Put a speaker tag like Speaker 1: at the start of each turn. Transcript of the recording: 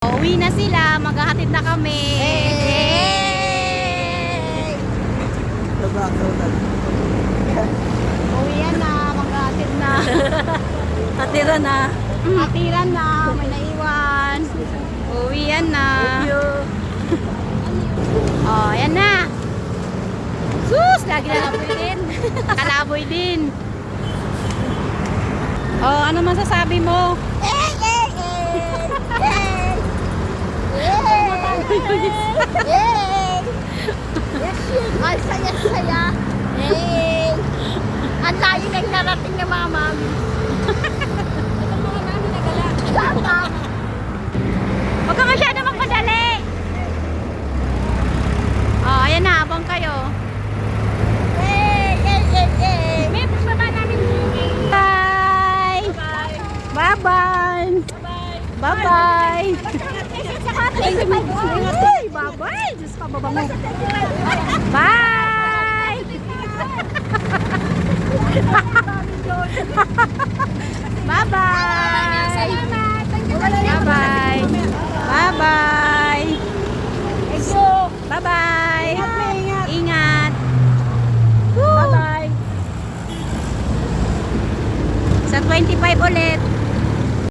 Speaker 1: Uwi na sila, maghahatid na kami.
Speaker 2: Hey!
Speaker 1: Uwian na, maghahatid na.
Speaker 2: Hatira na.
Speaker 1: Hatiran na, may naiwan. Uwian na. Oh, ayan na. Sus, lagi na kalaboy din. Kalaboy din. Oh, ano masasabi mo?
Speaker 2: Hey! Hey! Hey! Hey! Hey! Ay, saya-saya. Hey! Ang layo ng narating ng mga mami. Itong mga mami nagala. Tama.
Speaker 1: Huwag ka masyado magpadali. Oh, ayan na, abang kayo.
Speaker 2: Hey! Hey! Hey! Hey!
Speaker 1: May baba namin. Bye! Bye-bye! Bye-bye! Ay, bye-bye! Diyos ka, baba mo. Bye! Bye-bye! Bye-bye! Bye-bye! Bye-bye! Ingat! Bye-bye! Sa 25 ulit.